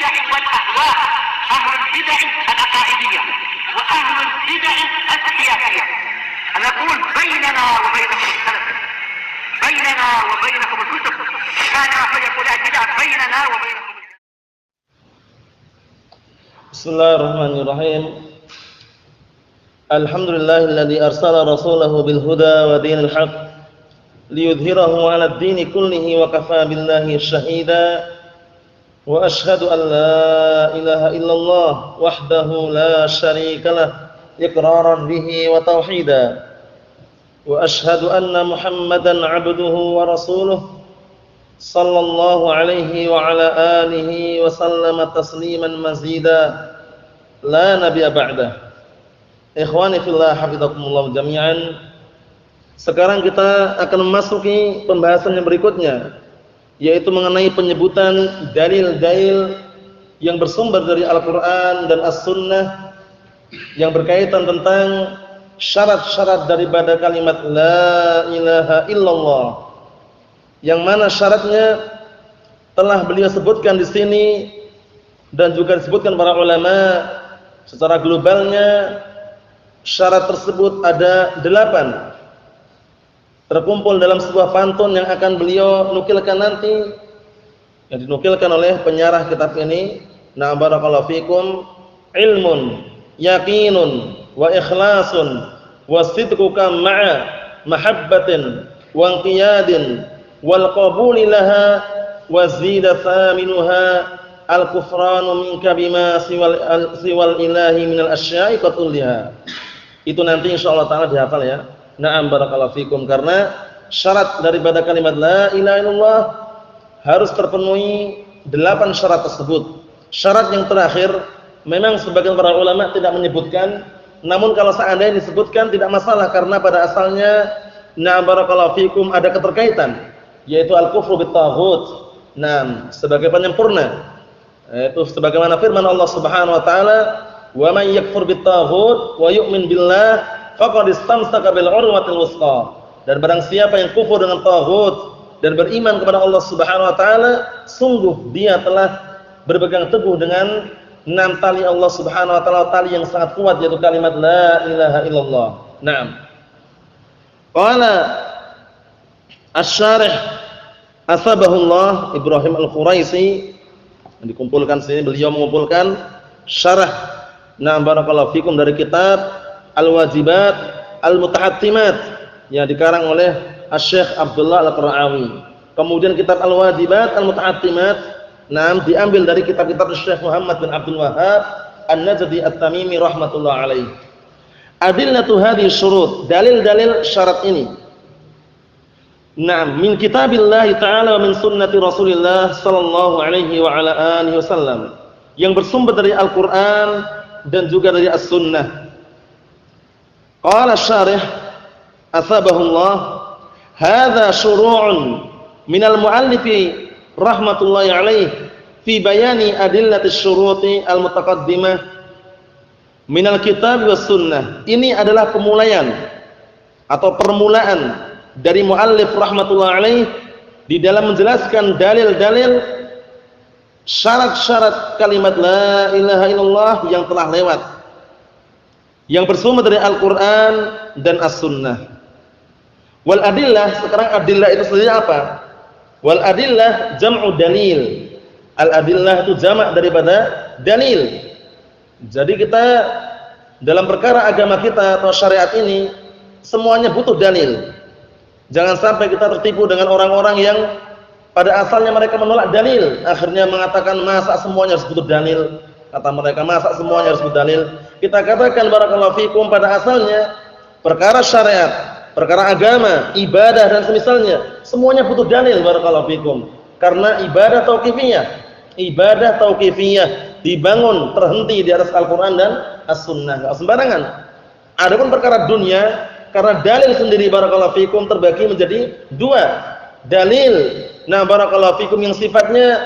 البدع والأهواء، أهل البدع العقائدية وأهل البدع السياسية. نقول بيننا وبينكم السلف، بيننا وبينكم الكتب، كان فيقول البدع بيننا وبينكم. Bismillahirrahmanirrahim. Alhamdulillahilladzi arsala rasulahu bil huda wa dinil haqq liyudhhirahu 'alad dini kullihi wa kafaa billahi shahida. Wa asyhadu an la ilaha illallah wahdahu la syarika lah iqraran bihi wa tauhida. Wa asyhadu anna Muhammadan 'abduhu wa rasuluh sallallahu alaihi wa ala alihi wa sallama tasliman mazida la nabiyya ba'dah. Ikhwani fillah hafizakumullah jami'an. Sekarang kita akan memasuki pembahasan yang berikutnya, yaitu mengenai penyebutan dalil-dalil yang bersumber dari Al-Qur'an dan As-Sunnah yang berkaitan tentang syarat-syarat daripada kalimat la ilaha illallah, yang mana syaratnya telah beliau sebutkan di sini dan juga disebutkan para ulama secara globalnya. Syarat tersebut ada 8, terkumpul dalam sebuah pantun yang akan beliau nukilkan nanti, yang dinukilkan oleh penyarah kitab ini. Na barakallahu fikum. Ilmun yaqinun wa ikhlasun wa sidquka ma'a mahabbatin wa inqiyadin wal qabuli laha wa zida thaminuha al kufranu minka bima siwal ilahi minal asya'i qatulliha. Itu nanti insyaallah taala dihafal ya. Na'am barakallahu fikum. Karena syarat daripada kalimat la ilaha illallah harus terpenuhi 8 syarat tersebut. Syarat yang terakhir memang sebagian para ulama tidak menyebutkan, namun kalau seandainya disebutkan tidak masalah, karena pada asalnya na'am barakallahu fikum ada keterkaitan, yaitu al-kufru bit-taghut. Nah, sebagai penyempurna, yaitu sebagaimana firman Allah Subhanahu wa taala, "Wa man yakfur bit-taghut wa yu'min billah faqad istamsaka bil 'urwatil wuthqa." Dan barang siapa yang kufur dengan taghut dan beriman kepada Allah Subhanahu wa taala, sungguh dia telah berpegang teguh dengan 6 tali Allah Subhanahu wa taala, tali yang sangat kuat, yaitu kalimat la ilaha illallah. Naam. Qala asy-syarih asbahullah Ibrahim Al-Khuraisi, dikumpulkan sini, beliau mengumpulkan syarah na'am barakallahu fikum dari kitab Al-Wajibat Al-Mutahattimat yang dikarang oleh Asy-Syaikh Abdullah Al-Qara'awi. Kemudian kitab Al-Wajibat Al-Mutahattimat na'am diambil dari kitab-kitab Syekh Muhammad bin Abdul Wahhab An-Najdi At-Tamimi rahmatullah alaih. Adillatu hadhihi syurut, dalil-dalil syarat ini. Na'am, min kitabillah ta'ala wa min sunnati Rasulillah sallallahu alaihi wa ala alihi wasallam, yang bersumber dari Al-Qur'an dan juga dari As-Sunnah. Qala asy-syarih asbahullah, hadza syuru'un minal muallifi rahmatullahi alaih fi bayani adillatis syuruti al-mutaqaddimah minal kitab was sunnah. Ini adalah pemulaian atau permulaan dari muallif rahmatullahi alaih di dalam menjelaskan dalil-dalil syarat-syarat kalimat la ilaha illallah yang telah lewat, yang bersumber dari Al-Qur'an dan As-Sunnah. Wal adillah, sekarang adillah itu sendiri apa? Wal adillah jam'u dalil. Al adillah itu jamak daripada dalil. Jadi kita dalam perkara agama kita atau syariat ini semuanya butuh dalil. Jangan sampai kita tertipu dengan orang-orang yang pada asalnya mereka menolak dalil, akhirnya mengatakan masa semuanya harus butuh dalil. Kata mereka, masa semuanya harus butuh dalil. Kita katakan barakallahu fikum, pada asalnya perkara syariat, perkara agama, ibadah dan semisalnya semuanya butuh dalil barakallahu fikum. Karena ibadah tauqifiyah dibangun terhenti di atas Al-Qur'an dan As-Sunnah, enggak sembarangan. Adapun perkara dunia, karena dalil sendiri barakallahu fikum terbagi menjadi 2. Dalil barakallahu fikum yang sifatnya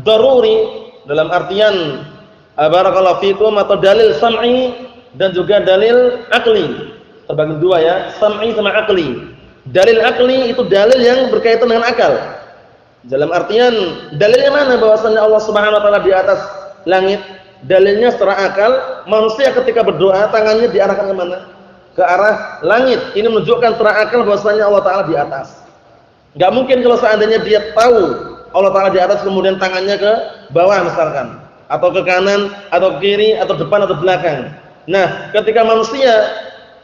daruri dalam artian barakallahu fikum, atau dalil sam'i dan juga dalil akli. Terbagi 2 ya, sam'i sama akli. Dalil akli itu dalil yang berkaitan dengan akal. Dalam artian dalilnya mana bahwasanya Allah Subhanahu wa taala di atas langit? Dalilnya secara akal, manusia ketika berdoa tangannya diarahkan ke mana? Ke arah langit. Ini menunjukkan secara akal bahwasanya Allah taala di atas. Enggak mungkin kalau seandainya dia tahu Allah taala di atas kemudian tangannya ke bawah misalkan, atau ke kanan atau ke kiri atau depan atau belakang. Nah, ketika manusia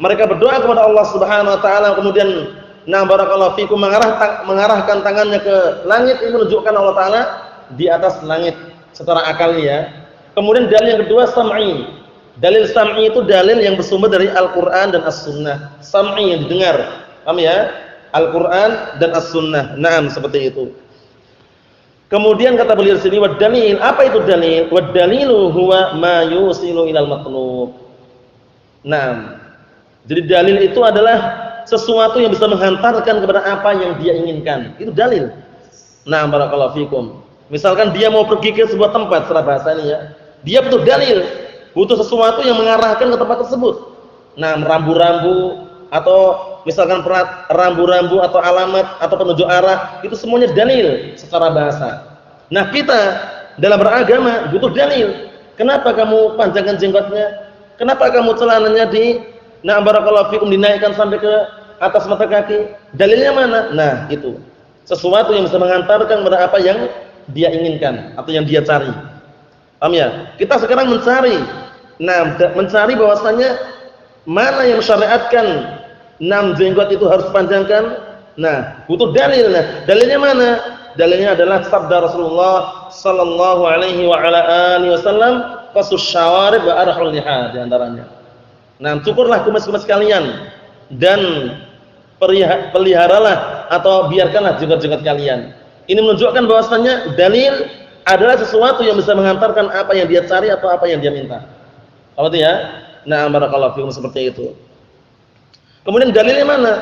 mereka berdoa kepada Allah Subhanahu wa taala kemudian barakallahu fikum mengarahkan tangannya ke langit, ini menunjukkan Allah taala di atas langit secara akal ya. Kemudian dalil yang kedua sam'i. Dalil sam'i itu dalil yang bersumber dari Al-Qur'an dan As-Sunnah. Sam'i yang didengar. Paham ya? Al-Qur'an dan As-Sunnah. Naam, seperti itu. Kemudian kata beliau di sini wad dalil. Apa itu dalil? Wad dalilu huwa ma yusilu ilal matlub. Naam. Jadi dalil itu adalah sesuatu yang bisa menghantarkan kepada apa yang dia inginkan. Itu dalil. Naam, barakallahu fikum. Misalkan dia mau pergi ke sebuah tempat, secara bahasa ini ya. Dia butuh dalil, butuh sesuatu yang mengarahkan ke tempat tersebut. Nah, rambu-rambu atau misalkan rambu-rambu atau alamat atau penunjuk arah, itu semuanya dalil secara bahasa. Nah, kita dalam beragama butuh dalil. Kenapa kamu panjangkan jenggotnya? Kenapa kamu celananya barakallahu fikum dinaikkan sampai ke atas mata kaki? Dalilnya mana? Nah, itu. Sesuatu yang bisa mengantarkan kepada apa yang dia inginkan atau yang dia cari. Paham ya? Kita sekarang mencari bahwasanya mana yang mensyariatkan jenggot itu harus panjangkan. Nah, butuh dalil. Nah, dalilnya mana? Dalilnya adalah sabda Rasulullah sallallahu alaihi wa ala alihi wasallam, qasus syawarib wa arhul liha di antaranya. Nah, cukurlah kumis-kumis kalian dan peliharalah atau biarkanlah jenggot-jenggot kalian. Ini menunjukkan bahwasanya dalil adalah sesuatu yang bisa mengantarkan apa yang dia cari atau apa yang dia minta. Apa itu ya? Nah, barakallahu fikum, seperti itu. Kemudian dalilnya mana?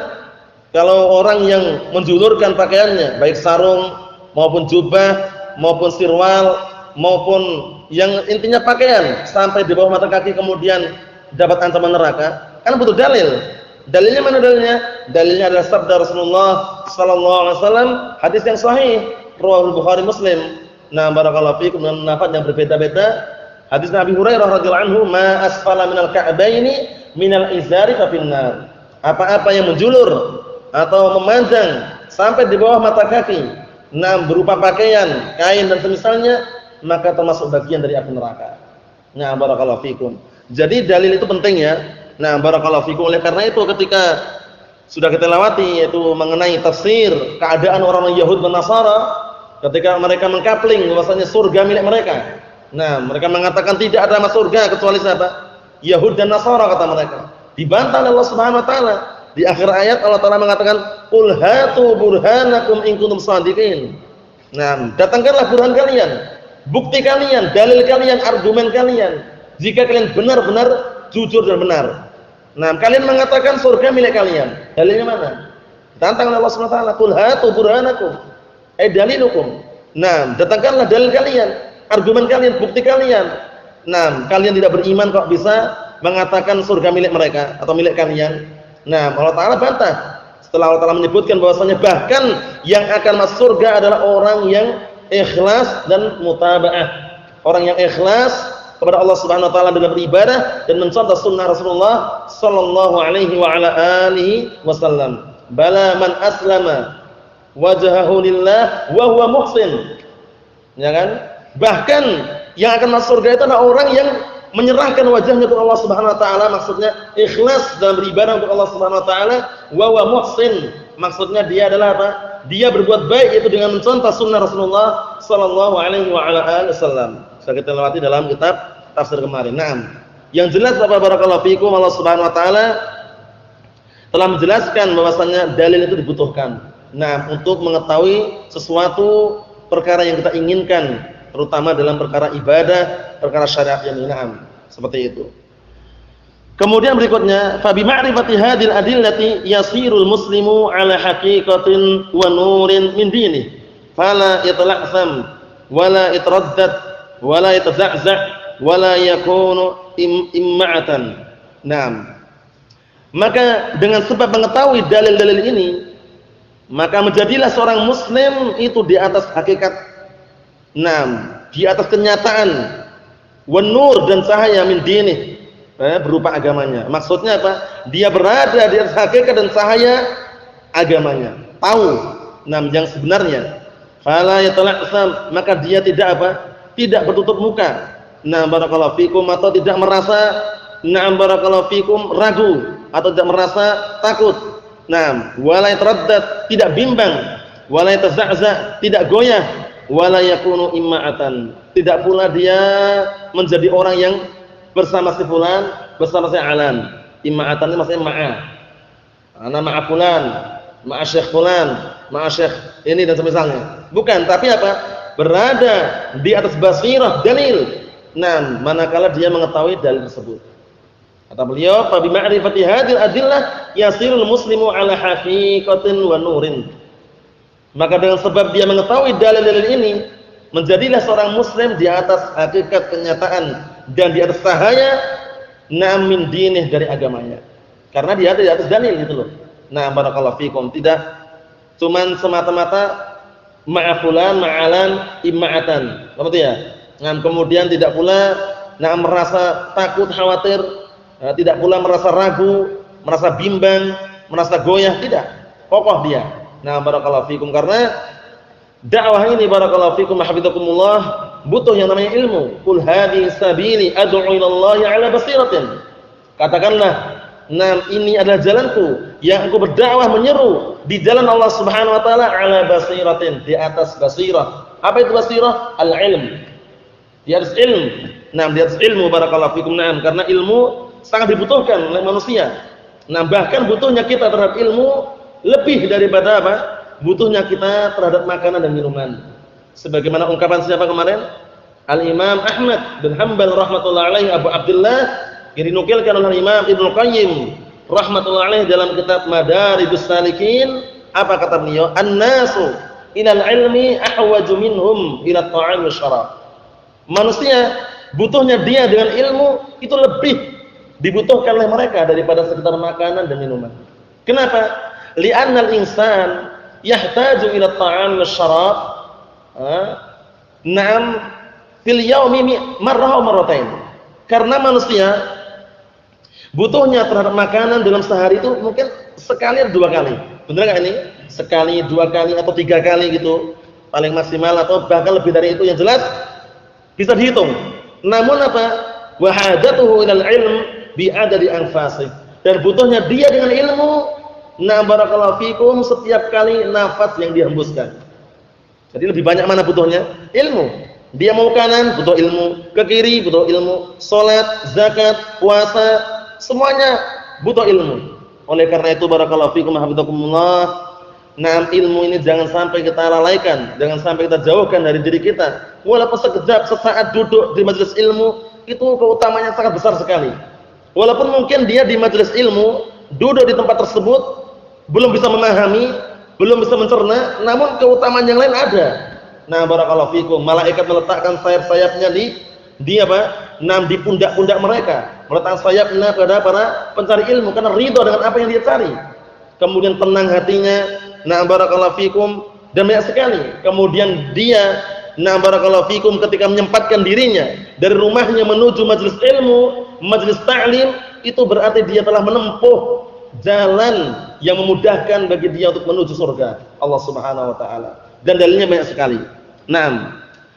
Kalau orang yang menjulurkan pakaiannya, baik sarung maupun jubah maupun sirwal maupun yang intinya pakaian sampai di bawah mata kaki kemudian dapat ancaman neraka, kan butuh dalil. Dalilnya mana dalilnya? Dalilnya adalah sabda Rasulullah sallallahu alaihi wasallam, hadis yang sahih, riwayat Bukhari Muslim. Nah, barakallahu fikum, dengan lafaz yang berbeda-beda. Hadis Nabi Hurairah radhiyallahu anhu, "Ma asfala minal ka'baini minal izari fa finnar." Apa-apa yang menjulur atau memanjang sampai di bawah mata kaki, berupa pakaian, kain dan semisalnya, maka termasuk bagian dari api neraka. Nah, barakallahu fikum. Jadi dalil itu penting ya. Nah, barakallahu fikum. Oleh karena itu ketika sudah kita lewati yaitu mengenai tafsir keadaan orang Yahud dan Nasara ketika mereka mengkapling bahwasanya surga milik mereka. Nah, mereka mengatakan tidak ada masuk surga kecuali siapa? Yahud dan Nasara, kata mereka. Dibantah oleh Allah Subhanahu wa taala. Di akhir ayat Allah Taala mengatakan, "Qul hatu burhanakum in kuntum shadiqin." Nah, datangkanlah burhan kalian, bukti kalian, dalil kalian, argumen kalian. Jika kalian benar-benar jujur dan benar. Nah, kalian mengatakan surga milik kalian. Dalilnya mana? Tantang Allah Subhanahu wa taala, "Qul hatu burhanakum." Dalilukum. Nah, datangkanlah dalil kalian, argumen kalian, bukti kalian. Nah, kalian tidak beriman kok bisa mengatakan surga milik mereka atau milik kalian. Nah, Allah Taala bantah. Setelah Allah Taala menyebutkan bahwasanya bahkan yang akan masuk surga adalah orang yang ikhlas dan mutaba'ah. Orang yang ikhlas kepada Allah Subhanahu wa taala dalam beribadah dan mencontoh sunnah Rasulullah sallallahu alaihi wa ala alihi wasallam. Bala man aslama wajhahu lillah wa huwa muhsin. Ya kan? Bahkan yang akan masuk surga itu adalah orang yang menyerahkan wajahnya untuk Allah Subhanahu wa taala, maksudnya ikhlas dalam beribadah untuk Allah Subhanahu wa taala, wa huwa muhsin. Maksudnya dia adalah apa? Dia berbuat baik yaitu dengan mencontoh sunnah Rasulullah sallallahu alaihi wa ala alihi wasallam. Sudah kita lewati dalam kitab tafsir kemarin. Naam. Yang jelas apa barakallahu fikum, Allah Subhanahu wa taala telah menjelaskan bahwasanya dalil itu dibutuhkan. Nah, untuk mengetahui sesuatu perkara yang kita inginkan, terutama dalam perkara ibadah, perkara syariat yang naam, seperti itu. Kemudian berikutnya, fa bi ma'rifati hadhil adillati yasirul muslimu ala haqiqatin wa nurin min dinihi, fala yatala'tham wala yataraddad wala yataza'za' wala yakunu imma'atan. Naam. Maka dengan sebab mengetahui dalil-dalil ini, Maka menjadilah seorang muslim itu di atas hakikat, di atas kenyataan, wan nur dan cahaya min dinih, berupa agamanya. Maksudnya apa? Dia berada di atas hakikat dan cahaya agamanya. Tahu yang sebenarnya. Fala yatala'sam, maka dia tidak apa? Tidak bertutup muka. Barakallahu fikum, atau tidak merasa barakallahu fikum ragu atau tidak merasa takut. Wala yataraddad, tidak bimbang, wala yataza'za, tidak goyah, wala yakunu imma'atan, tidak pula dia menjadi orang yang bersama si fulan, bersama si alan. Imma'atan itu maksudnya ana ma'a fulan, ma'a syekh fulan, ma'a syekh ini dan semisalnya. Bukan, tapi apa? Berada di atas basirah dalil. Manakala dia mengetahui dalil tersebut. Kata beliau, fa bi ma'rifati hadhil adillah yasirul muslimu ala haqiqatin wa nurin. Maka dengan sebab dia mengetahui dalil-dalil ini, menjadilah seorang muslim di atas hakikat kenyataan dan di atas cahaya min dinih, dari agamanya. Karena dia ada di atas dalil gitu loh. Barakallahu fikum, tidak cuman semata-mata ma'afulan ma'alan imma'atan. Apa itu ya? Kemudian tidak pula merasa takut, khawatir, tidak pula merasa ragu, merasa bimbang, merasa goyah, tidak. Kokoh dia. Barakallahu fikum, karena dakwah ini barakallahu fikum hafizakumullah butuh yang namanya ilmu. Qul hadhihi sabili ad'u ila Allah 'ala basiratin. Katakanlah, ini adalah jalanku yang aku berdakwah menyeru di jalan Allah Subhanahu wa taala 'ala basiratin, di atas basirah. Apa itu basirah? Al-ilm. Di atas ilmu. Di atas ilmu barakallahu fikum. Karena ilmu sangat dibutuhkan oleh manusia. Bahkan butuhnya kita terhadap ilmu lebih daripada apa? Butuhnya kita terhadap makanan dan minuman. Sebagaimana ungkapan siapa kemarin? Al-Imam Ahmad bin Hanbal rahmatullahi alaihi, Abu Abdullah, yang dinukilkan oleh Imam Ibnu Qayyim rahmatullahi alaihi dalam kitab Madarijus Salikin. Apa kata beliau? An-nasu ilal ilmi ahwaju minhum ila at-ta'am wasyarab. Manusia butuhnya dia dengan ilmu itu lebih dibutuhkan oleh mereka daripada sekedar makanan dan minuman. Kenapa? Li'annal insan yahtaju ila at-ta'am wasyarab fil yaumi marrah wa marratain. Karena manusia butuhnya terhadap makanan dalam sehari itu mungkin sekali atau dua kali. Benar enggak ini? Sekali, dua kali atau tiga kali gitu. Paling maksimal, atau bahkan lebih dari itu, yang jelas bisa dihitung. Namun apa? Wa hajatuhu ilal ilm bi adadi anfasih. Dan butuhnya dia dengan ilmu, barakallahu fikum, setiap kali nafas yang dihembuskan. Jadi lebih banyak mana butuhnya? Ilmu. Dia mau kanan, butuh ilmu. Ke kiri, butuh ilmu. Salat, zakat, puasa, semuanya butuh ilmu. Oleh karena itu barakallahu fikum hafizakumullah, ilmu ini jangan sampai kita lalaikan, jangan sampai kita jauhkan dari diri kita. Walaupun sekejap, sesaat duduk di majelis ilmu, itu keutamanya sangat besar sekali. Walaupun mungkin dia di majelis ilmu, duduk di tempat tersebut, belum bisa memahami, belum bisa mencerna, namun keutamaan yang lain ada. Barakallahu fikum, malaikat meletakkan sayap-sayapnya di apa? Di pundak-pundak mereka, meletakkan sayapnya pada para pencari ilmu karena ridho dengan apa yang dia cari. Kemudian tenang hatinya, barakallahu fikum, dan banyak sekali. Kemudian dia, barakallahu fikum, ketika menyempatkan dirinya dari rumahnya menuju majelis ilmu, majelis ta'lim, itu berarti dia telah menempuh jalan yang memudahkan bagi dia untuk menuju surga Allah Subhanahu wa taala. Dan dalilnya banyak sekali.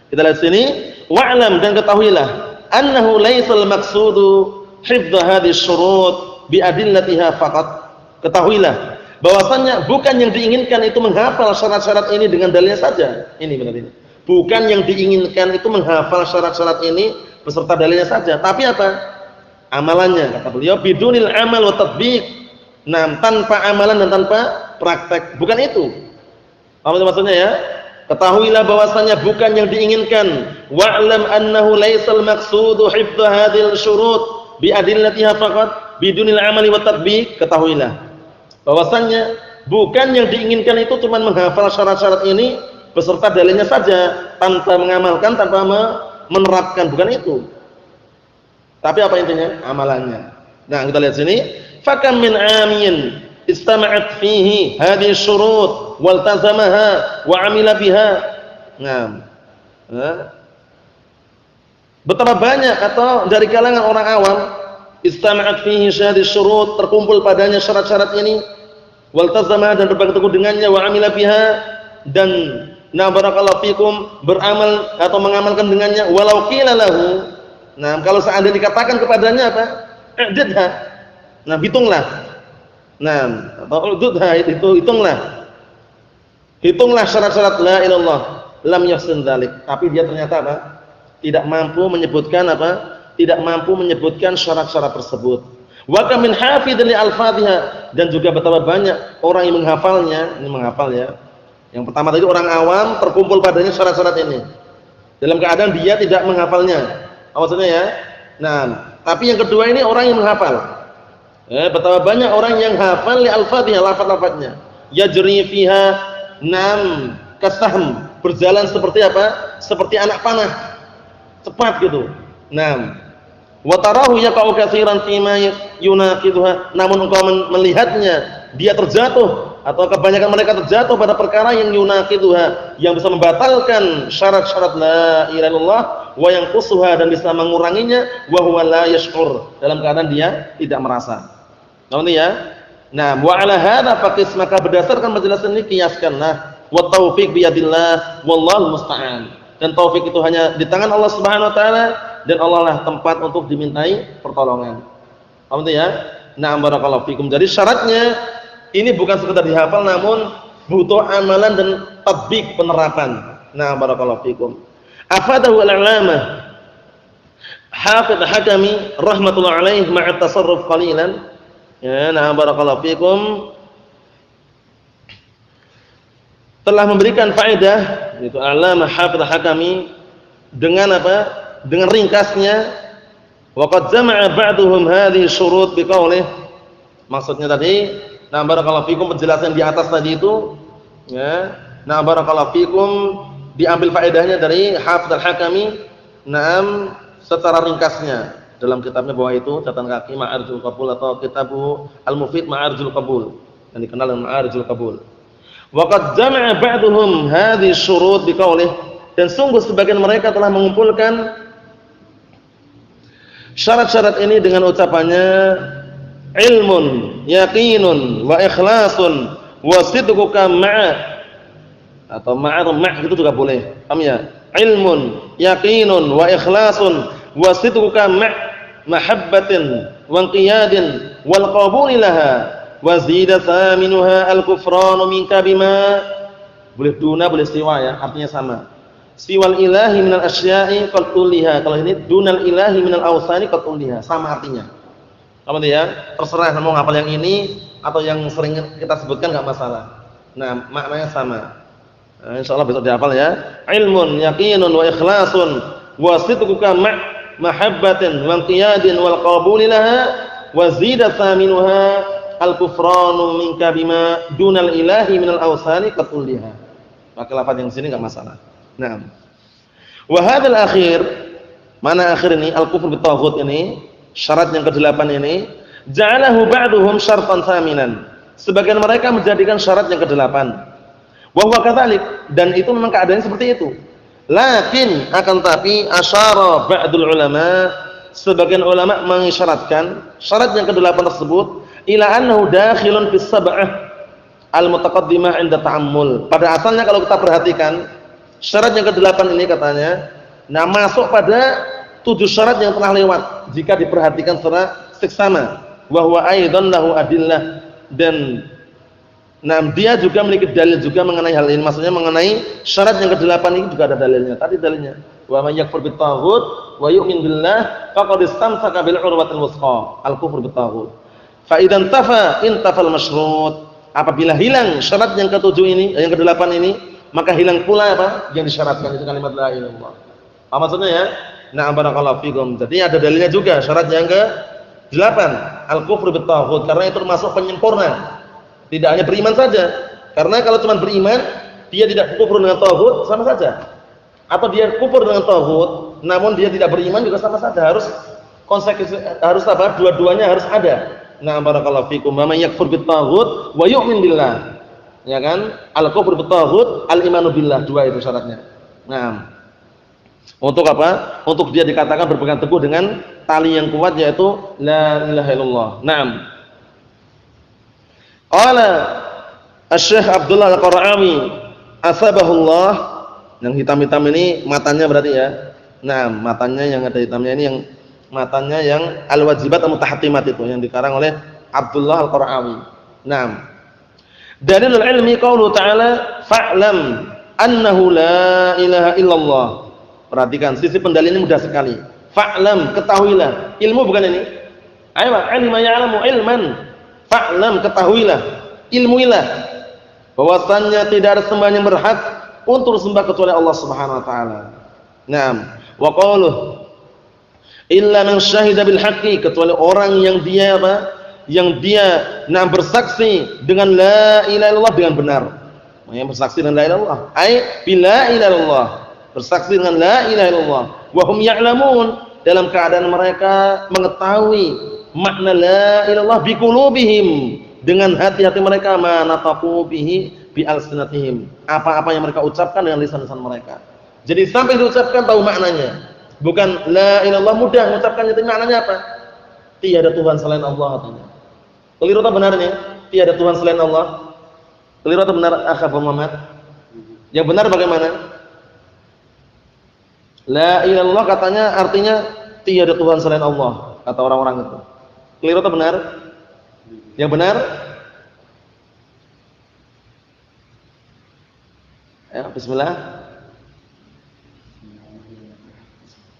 Kita lihat sini, wa'lam, dan ketahuilah annahu laisal maqsudu hifdz hadhihi syurut bi adillatiha faqat. Ketahuilah bahwasanya bukan yang diinginkan itu menghafal syarat-syarat ini dengan dalilnya saja. Ini benar ini. Bukan yang diinginkan itu menghafal syarat-syarat ini beserta dalilnya saja, tapi apa? Amalannya, kata beliau, bidunil amal wa tatbiq. Tanpa amalan dan tanpa praktek. Bukan itu. Apa maksudnya ya? Ketahuilah bahwasanya bukan yang diinginkan. Wa'lam annahu laisal maqsudu hifdz hadhil syurut bi adillatiha faqat bidunil amali wa tatbiq. Ketahuilah bahwasanya bukan yang diinginkan itu cuma menghafal syarat-syarat ini beserta dalilnya saja, tanpa mengamalkan, tanpa menerapkan. Bukan itu. Tapi apa intinya? Amalannya. Kita lihat sini. Fakam min amin istama'at fihi hadhihi syurut waltazamaha wa 'amila biha. Nah, betapa banyak atau dari kalangan orang awam istama'at fihi hadhihi syurut, terkumpul padanya syarat-syarat ini, waltazamaha dan berpegang teguh dengannya, wa 'amila biha dan na barakallahu fikum beramal atau mengamalkan dengannya, walau qila lahu. Nah, kalau seandainya dikatakan kepadanya apa? I'dadha. Nah, hitunglah. Nah, atau ududha, itu hitunglah. Hitunglah syarat-syarat la ilallah. Lam yahsin dzalik. Tapi dia ternyata apa? Tidak mampu menyebutkan apa? Tidak mampu menyebutkan syarat-syarat tersebut. Wa kam min hafidhin li al-Fatihah, dan juga betapa banyak orang yang menghafalnya, ini menghafal ya. Yang pertama tadi orang awam terkumpul padanya syarat-syarat ini. Dalam keadaan dia tidak menghafalnya. Maksudnya ya. Nah, tapi yang kedua ini orang yang menghafal. Betapa banyak orang yang hafal li al-Fatihah, lafaz-lafaznya. Yajri fiha nam kasahm, berjalan seperti apa? Seperti anak panah. Cepat gitu. Nah, wa tarahu yaqa'u katsiran fima yunaqiduha, namun engkau melihatnya dia terjatuh atau kebanyakan mereka terjatuh pada perkara yang yunaqiduha, yang bisa membatalkan syarat-syarat la ilaha illallah, wa yanqusuha, dan bisa menguranginya, wa huwa la yash'ur, dalam keadaan dia tidak merasa. Paham ya? Nah, wa ala hadza faqis, maka berdasarkan penjelasan ini kiaskanlah, wa taufiq bi yadillah wallahu musta'an, dan taufik itu hanya di tangan Allah Subhanahu wa taala, dan Allah lah tempat untuk dimintai pertolongan. Paham ya? Nah, barakallahu fikum. Jadi syaratnya ini bukan sekedar dihafal, namun butuh amalan dan tatbik, penerapan. Nah, barakallahu fikum. Afadahu al-'alamah Hafidz Hakami rahmatullah alaih ma'a tasarruf qalilan. Ya, nah, barakallahu fikum, telah memberikan faedah itu Al-'Allamah Hafidz Hakami dengan apa? Dengan ringkasnya, wa qad jama'a ba'duhum hadhihi syurut biqaulih. Maksudnya tadi, nah barakallahu fikum, penjelasan di atas tadi itu ya. Nah barakallahu fikum, diambil faedahnya dari Hafidz Hakami, naam, secara ringkasnya dalam kitabnya bahwa itu catatan kaki Ma'arijul Qabul atau Kitabu Al-Mufid Ma'arijul Qabul, yang dikenal dengan Ma'arijul Qabul. Wa qad jama'a ba'duhum hadhihi syurut biqaulih, dan sungguh sebagian mereka telah mengumpulkan syarat-syarat ini dengan ucapannya ilmun yaqinun wa ikhlasun wa sidquka ma'a, atau ma'a itu juga boleh. Paham ya? Ilmun yaqinun wa ikhlasun wa sidquka mahabbatin wa qiyadin wal qabul laha wa zida thaminuha al-kufranu minka bima. Boleh duna, boleh siwa ya, artinya sama. Siwal ilahi minal asya'i qad tulliha. Kalau ini dunal ilahi minal awsani qad tulliha, sama artinya. Apa ya? Terserah mau ngapal yang ini atau yang sering kita sebutkan enggak masalah. Nah, maknanya sama. Nah, insyaallah besok dihafal ya. Ilmun yaqinun wa ikhlasun wa sidquka mahabbatin wa qiyadin wal qabul laha wa zida thaminuha al-kufranu minka bima dunal ilahi minal awsani qad tulliha. Maka lafaz yang sini enggak masalah. Nah, wa hadzal akhir, mana akhir ini al-kufr bitaghut ini, syarat yang ke-8 ini, ja'alahu ba'duhum syartan tsaminan. Sebagian mereka menjadikan syarat yang ke-8. Wa huwa kadzalik, dan itu memang keadaannya seperti itu. Lakin akan tapi asyara ba'dul ulama, sebagian ulama mengisyaratkan syarat yang ke-8 tersebut ila annahu dakhilun fis sab'ah al-mutaqaddimah 'inda ta'ammul. Pada asalnya kalau kita perhatikan syarat yang ke-8 ini katanya, nah masuk pada 7 syarat yang telah lewat jika diperhatikan secara seksama. Wa huwa aidan lahu adillah, dan nah dia juga memiliki dalil juga mengenai hal ini. Maksudnya mengenai syarat yang ke-8 ini juga ada dalilnya. Tadi dalilnya, wa may yakfur bitaghut wa yu'min billah faqad istamsaka bil urwatil wuthqa, al-kufru bitaghut. Fa idzan intafal masyrut. Apabila hilang syarat yang ke-7 ini, yang ke-8 ini, maka hilang pula apa yang disyaratkan, itu kalimat la ilaha illallah. Apa maksudnya ya? Nah, barakallahu fikum. Jadi ada dalilnya juga syarat yang ke-8, al-kufru bitaghut, karena itu termasuk penyempurna. Tidak hanya beriman saja. Karena kalau cuma beriman, dia tidak kufur dengan taghut, sama saja. Atau dia kufur dengan taghut, namun dia tidak beriman juga sama saja. Harus konsekuensi, harus apa? Dua-duanya harus ada. Nah, barakallahu fikum. Wa may yakfur bit-taghut wa yu'min billah. Ya kan? Al-kufru bit-taghut, al-imanu billah. Dua itu syaratnya. Nah, untuk apa? Untuk dia dikatakan berpegang teguh dengan tali yang kuat yaitu la ilaha illallah. Naam. Qala Asy-Syaikh Abdullah Al-Qara'awi asabahullah, yang hitam-hitam ini matanya berarti ya. Nah, matanya yang ada hitamnya ini yang matanya yang al-wajibat al-mutahatimat itu yang dikarang oleh Abdullah Al-Qara'awi. Naam. Dalilul ilmi qaulu ta'ala fa'lam annahu la ilaha illallah. Perhatikan, sisi pendalil ini mudah sekali. Fa'lam, ketahuilah. Ilmu bukan ini. Ayo, ilma ya'lamu ilman. Fa'lam, ketahuilah. Ilmuilah bahwasannya tidak ada sembahan yang berhak untuk disembah kecuali Allah Subhanahu wa taala. Naam. Wa qauluh illa man syahida bil haqqi, kecuali orang yang dia apa? Yang dia bersaksi dengan la ilaha illallah dengan benar. Yang bersaksi dengan la ilaha illallah, ai bila ilaha illallah. Bersaksi dengan la ilaha illallah wa hum ya'lamun, dalam keadaan mereka mengetahui makna la ilaha illallah bi qulubihim, dengan hati-hati mereka, ma nataqu bihi bi alsinatihim, apa-apa yang mereka ucapkan dengan lisan-lisan mereka. Jadi sampai diucapkan tahu maknanya. Bukan la ilaha illallah mudah mengucapkannya, tapi maknanya apa? Tiada Tuhan selain Allah katanya. Keliru atau benar ini? Tiada Tuhan selain Allah. Keliru atau benar akh Muhammad? Yang benar bagaimana? La ilaha illallah katanya artinya tiada Tuhan selain Allah, kata orang-orang itu. Keliru atau benar? Yang benar? Ya, bismillah.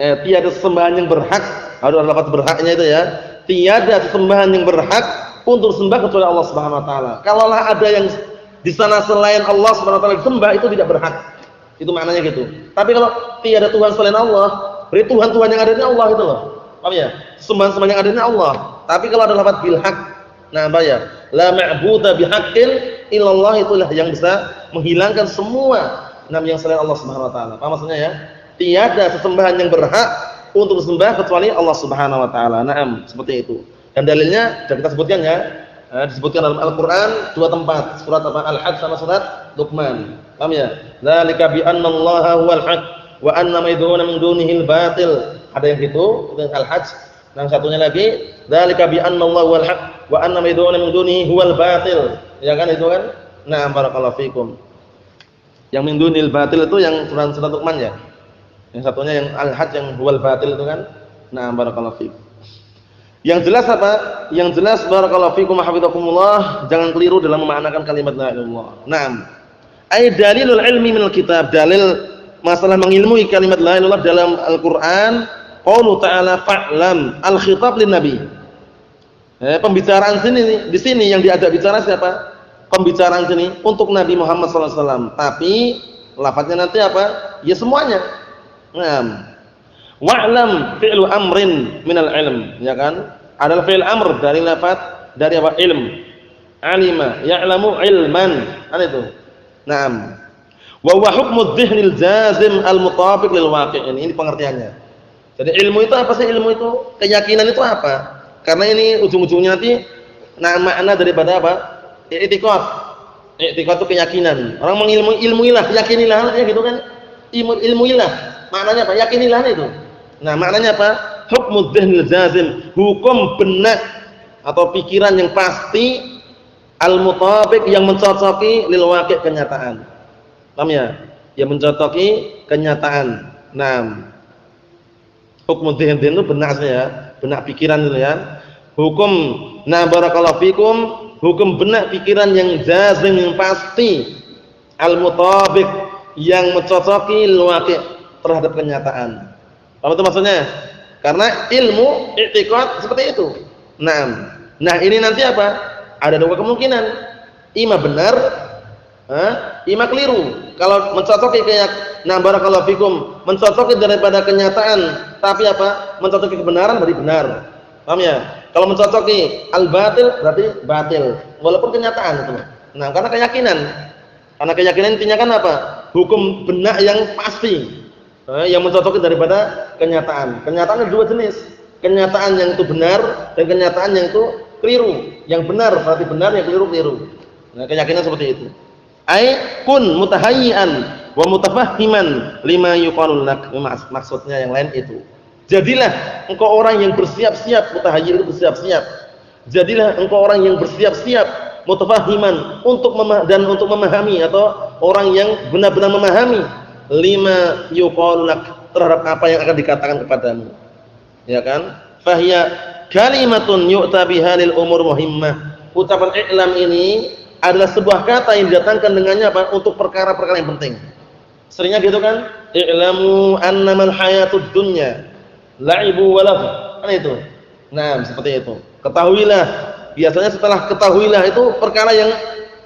Tiada sembahan yang berhak, harus ada lafaz berhaknya itu ya. Tiada sembahan yang berhak untuk sembah kecuali Allah Subhanahu wa taala. Kalaulah ada yang di sana selain Allah Subhanahu wa taala disembah, itu tidak berhak. Itu maknanya gitu. Tapi kalau tiada Tuhan selain Allah, berarti Tuhan-Tuhan yang ada ini Allah itu loh. Paham ya? Sembahan-sembahan yang ada ini Allah. Tapi kalau ada lafaz bil haq, nah apa ya? La ma'budu bihaqqin illallah, itulah yang bisa menghilangkan semua nama yang selain Allah Subhanahu wa taala. Paham maksudnya ya? Tiada sesembahan yang berhak untuk disembah kecuali Allah Subhanahu wa taala. Naam, seperti itu. Dan dalilnya sudah kita sebutkan ya. Disebutkan dalam Al-Qur'an dua tempat, surat apa? Al-Hajj sama surat Luqman. Paham ya? Dzalika bi anna Allaha huwal haq wa anna ma yad'una min dunihi al-batil. Ada yang gitu, itu Al-Hajj. Yang satunya lagi, dzalika bi anna Allaha huwal haq wa anna ma yad'una min dunihi huwal batil. Ya kan itu kan? Nah, barakallahu fikum. Yang min dunil batil itu yang surat Luqman ya. Yang satunya yang Al-Hajj yang huwal batil itu kan. Nah, barakallahu fikum. Yang jelas apa? Yang jelas barakallahu fikum hafizakumullah, jangan keliru dalam memaknakan kalimat la ilaha illallah. Naam. Ai dalilul ilmi minal kitab, dalil masalah mengilmui kalimat la ilaha illallah dalam Al-Qur'an, qaulu ta'ala fa'lam, al-khitab lin nabi. Pembicaraan sini, di sini yang diajak bicara siapa? Pembicaraan sini untuk Nabi Muhammad sallallahu alaihi wasallam. Tapi lafadznya nanti apa? Ya semuanya. Naam. Wa'lam fi'lu amrin minal ilm, ya kan? Adalah fi'il amr dari lafaz dari apa? Ilm. Alima, ya'lamu ilman. Kan itu. Naam. Wa huwa hukmu dhihnil jazim al-mutabiq lil waqi'. Ini pengertiannya. Jadi ilmu itu apa sih? Ilmu itu keyakinan itu apa? Karena ini ujung-ujungnya nanti makna daripada apa? I'tiqad. I'tiqad itu keyakinan. Orang ilmuilah, yakinilah ya gitu kan? Ilmuilah. Maknanya apa? Yakinilah itu. Nah, maknanya apa? Hukmu dhihnil jazim, hukum benak atau pikiran yang pasti al-mutabiq, yang mencocoki lil waqi', kenyataan. Paham ya? Yang mencocoki kenyataan. Nah, hukmu dhihn itu benaknya ya, benak pikiran itu ya. Hukum, nah barakallahu fikum, hukum benak pikiran yang jazim, yang pasti al-mutabiq, yang mencocoki lil waqi' terhadap kenyataan. Apa itu maksudnya? Karena ilmu i'tiqad seperti itu. Nah ini nanti apa? Ada dua kemungkinan. Ima benar, ima keliru. Kalau mencocoki kayak barakallahu fikum, mencocoki daripada kenyataan, tapi apa? Mencocoki kebenaran berarti benar. Paham ya? Kalau mencocoki al-batil berarti batil. Walaupun kenyataan itu. Nah, karena keyakinan. Karena keyakinan intinya kan apa? Hukum benak yang pasti. Yang mencocoki daripada kenyataan. Kenyataan ada dua jenis. Kenyataan yang itu benar dan kenyataan yang itu keliru. Yang benar berarti benar, yang keliru keliru. Nah, keyakinan seperti itu. Ai kun mutahayyian wa mutafahhiman lima yuqalu lak. Maksudnya yang lain itu. Jadilah engkau orang yang bersiap-siap, mutahayyi itu bersiap-siap. Jadilah engkau orang yang bersiap-siap, mutafahhiman untuk memahami atau orang yang benar-benar memahami lima yuqalu lak, terhadap apa yang akan dikatakan kepadamu. Ya kan? Fahiya kalimatun yu'ta biha lil umur muhimmah. Ucapan i'lam ini adalah sebuah kata yang didatangkan dengannya apa? Untuk perkara-perkara yang penting. Seringnya gitu kan? I'lamu annamal hayatud dunya la'ibu wa lahu. Kan itu. Nah, seperti itu. Ketahuilah. Biasanya setelah ketahuilah itu perkara yang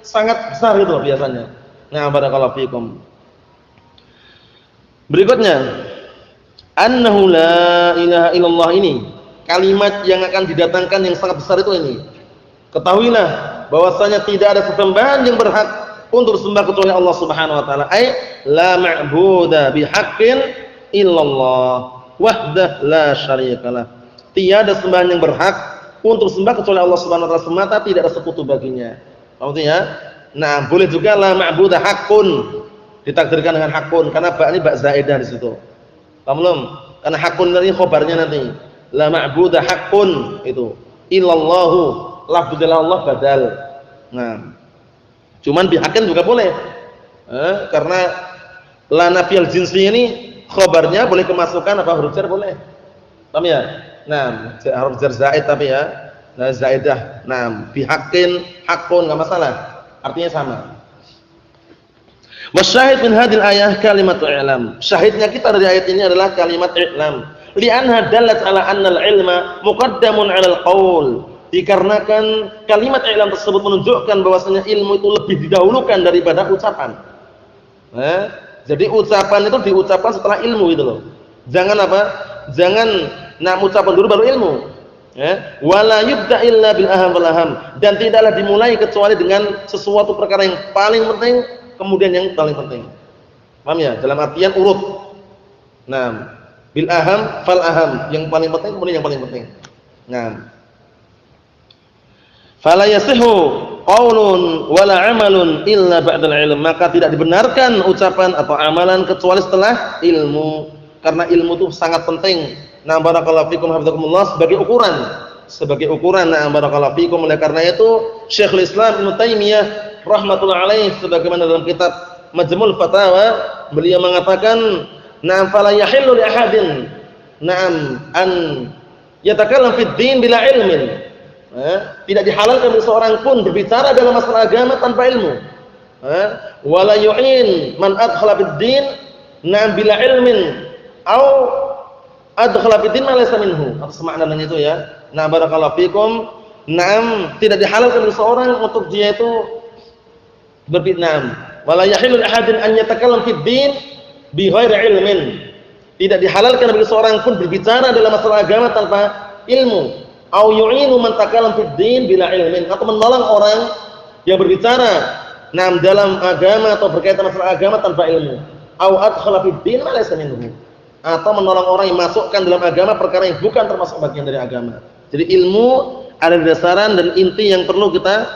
sangat besar itu biasanya. Nah, barakallahu fikum. Berikutnya, annahu la ilaha illallah ini. Kalimat yang akan didatangkan yang sangat besar itu ini. Ketahuilah bahwasanya tidak ada sesembahan yang berhak untuk disembah kecuali Allah Subhanahu wa taala. Ai la ma'budu bihaqqin illallah wahdah la syarikalah. Tiada sembahan yang berhak untuk disembah kecuali Allah Subhanahu wa taala semata, tidak ada sekutu baginya. Paham ya? Nah, boleh juga la ma'budu haqqun ditakdirkan dengan haqqun karena ba ini ba zaidah di situ. Paham belum? Karena haqqun ini khabarnya nanti. La ma'budu haqqun itu. Illallahu lafzul Allah badal. Nah, cuman bihaqqin juga boleh. Karena la nafiyal jinsi ini khabarnya boleh kemasukan apa huruf jar boleh. Paham ya? Nah, huruf jar zaid tapi ya. Nah, zaidah. Nah, bihaqqin, haqqun enggak masalah. Artinya sama. Wasyahid min hadhil ayah kalimatu i'lam. Syahidnya kita dari ayat ini adalah kalimat i'lam. Li'anha dallat ala anna al-ilma muqaddamun 'ala al-qaul. Dikarenakan kalimat i'lam tersebut menunjukkan bahwasanya ilmu itu lebih didahulukan daripada ucapan. Jadi ucapan itu diucapkan setelah ilmu itu loh. Jangan apa? Jangan ucapan dulu baru ilmu. Wala yubda illa bil aham wal aham, dan tidaklah dimulai kecuali dengan sesuatu perkara yang paling penting kemudian yang paling penting. Paham ya? Dalam artian urut. Nah, bil aham fal aham, yang paling penting kemudian yang paling penting. Nah, fala yasihu qaulun wala amalun illa ba'dal ilm, maka tidak dibenarkan ucapan atau amalan kecuali setelah ilmu, karena ilmu itu sangat penting. Nah, barakallahu fikum hafizakumullah, sebagai ukuran nah barakallahu fikum. Oleh karena itu Syekhul Islam Ibnu Taimiyah rahmatullah alaih sebagaimana dalam kitab Majmul Fatawa beliau mengatakan, "Na'am fala yahillu li ahadin an yatakallam fid din bila ilmin." Tidak dihalalkan bagi seorang pun berbicara dalam masalah agama tanpa ilmu. Wala yu'in man adkhala fid din na'am bila ilmin au adkhala fid din ma laysa minhu. Apa semakna dengan itu ya? Nah, barakallahu fikum. Na'am, tidak dihalalkan bagi seorang untuk dia itu berbicara. Wala yahillu ahadin an yatakallam fid din bi ghairi ilmin. Tidak dihalalkan bagi seorang pun berbicara dalam masalah agama tanpa ilmu. Au yu'inu man takallam fid din bila ilmin, atau menolong orang yang berbicara dalam agama atau berkaitan masalah agama tanpa ilmu. Au adkhala fid din ma laysa minhu, atau menolong orang yang masukkan dalam agama perkara yang bukan termasuk bagian dari agama. Jadi ilmu ada dasaran dan inti yang perlu kita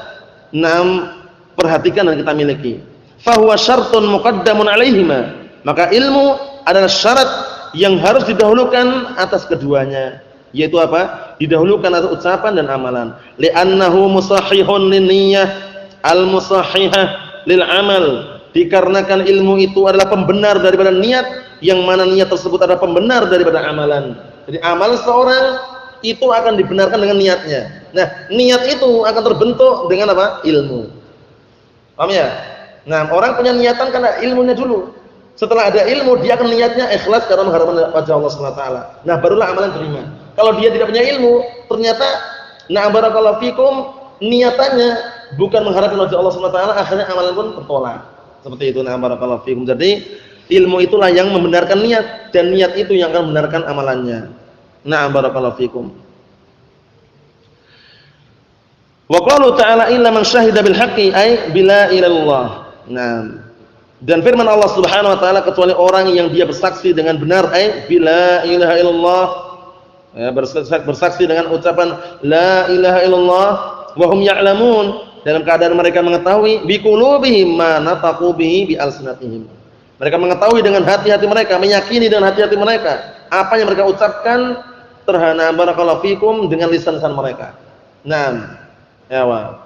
perhatikan dan kita miliki. Fa huwa syartun muqaddamun 'alaihima, maka ilmu adalah syarat yang harus didahulukan atas keduanya, yaitu apa? Didahulukan atas ucapan dan amalan. Li'annahu musahhihun linniyah al-musahhihah lil amal, dikarenakan ilmu itu adalah pembenar daripada niat, yang mana niat tersebut adalah pembenar daripada amalan. Jadi amal seorang itu akan dibenarkan dengan niatnya. Nah, niat itu akan terbentuk dengan apa? Ilmu. Paham ya? Nah, orang punya niatan karena ilmunya dulu. Setelah ada ilmu, dia akan niatnya ikhlas karena mengharapkan wajah Allah Subhanahu wa taala. Nah, barulah amalan terima. Kalau dia tidak punya ilmu, ternyata barakallahu fikum, niatannya bukan mengharapkan wajah Allah Subhanahu wa taala, akhirnya amalan pun tertolak. Seperti itu, barakallahu fikum. Jadi, ilmu itulah yang membenarkan niat, dan niat itu yang akan membenarkan amalannya. Barakallahu fikum. Wa qalu ta'ala illa man syahida bil haqqi ay bila ilallah. Dan firman Allah Subhanahu wa taala, kecuali orang yang dia bersaksi dengan benar, ay bila ilaha illallah, Ya, bersaksi dengan ucapan la ilaha illallah wa hum ya'lamun, dalam keadaan mereka mengetahui biqulubihim ma nataqu bihi bi alsinatihim. Mereka mengetahui dengan hati-hati mereka, meyakini dengan hati-hati mereka apa yang mereka ucapkan terhadap barakallahu fikum dengan lisan-lisan mereka. Naam. Ya wa.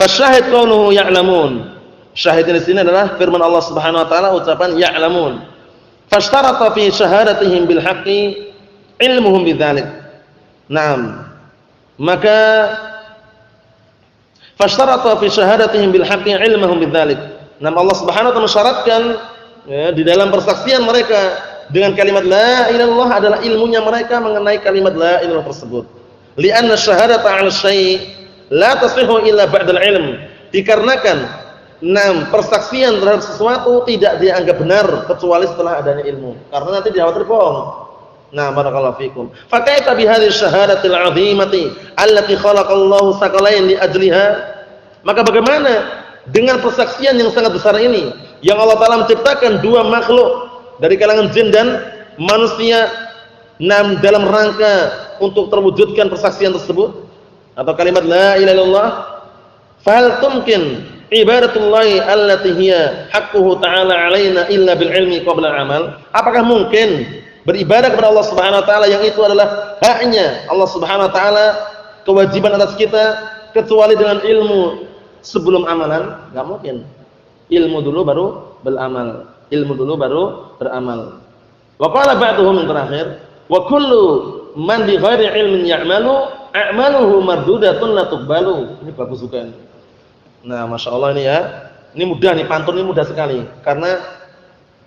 Fasyahid qauluhu ya'lamun. Syahid di sini adalah firman Allah Subhanahu wa taala, ucapan ya'lamun. Fashtarata fi syahadatihim bil haqqi ilmuhum bidzalik. Naam. Maka fashtarata fi syahadatihim bil haqqi ilmuhum bidzalik. Naam, Allah Subhanahu wa taala mensyaratkan ya, di dalam persaksian mereka dengan kalimat la ilaha illallah adalah ilmunya mereka mengenai kalimat la ilaha illallah tersebut. Li'anna syahadata 'ala syai' la tasihhu illa ba'dal ilm. Dikarenakan persaksian terhadap sesuatu tidak dianggap benar kecuali setelah adanya ilmu. Karena nanti dikhawatir bohong. Nah, barakallahu fikum. Fa kaifa bi hadhihi syahadatil 'azimati allati khalaqallahu sakalain li ajliha? Maka bagaimana dengan persaksian yang sangat besar ini yang Allah Taala menciptakan dua makhluk dari kalangan jin dan manusia dalam rangka untuk terwujudkan persaksian tersebut atau kalimat la ilaha illallah? Fa hal tumkin ibadatullahi allati hiya haqquhu ta'ala 'alaina illa bil ilmi qabla al-amal? Apakah mungkin beribadah kepada Allah Subhanahu wa taala yang itu adalah haknya Allah Subhanahu wa taala, kewajiban atas kita, kecuali dengan ilmu sebelum amalan? Enggak mungkin. Ilmu dulu baru beramal. Ilmu dulu baru beramal. Wa qala ba'dhum, yang terakhir, wa kullu man bi ghairi ilmin ya'malu a'maluhu mardudatun la tuqbalu. Ini bagus juga ini. Nah, Masya Allah ini ya. Ini mudah nih, pantun ini mudah sekali. Karena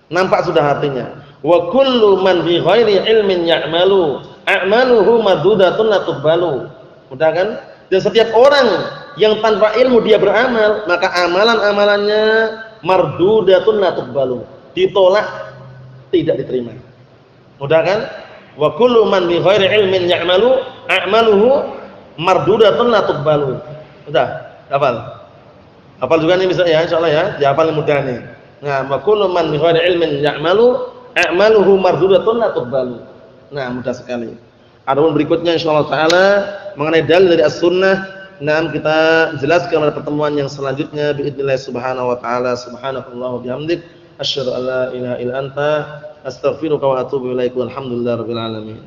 nampak sudah artinya. Wa kullu man bi ghairi ilmin ya'malu a'maluhu mardudatun la tuqbalu. Mudah kan? Dan setiap orang yang tanpa ilmu dia beramal, maka amalan-amalannya mardudatun la tuqbalu. Ditolak, tidak diterima. Mudah kan? Wa kullu man bi ghairi ilmin ya'malu a'maluhu mardudatun la tuqbalu. Udah, hafal. Hafal juga nih bisa ya, insyaallah ya. Dihafal mudah nih. Nah, wa kullu man bi ghairi ilmin ya'malu a'maluhu mardudatun la tuqbalu. Nah, mudah sekali. Adapun berikutnya insyaallah taala mengenai dalil dari as-sunnah, kita jelaskan pada pertemuan yang selanjutnya biidznillah subhanahu wa taala. Subhanakallah wa bihamdik asyhadu an la ilaha illa anta astaghfiruka wa atubu ilaik. Walhamdulillahirabbil alamin.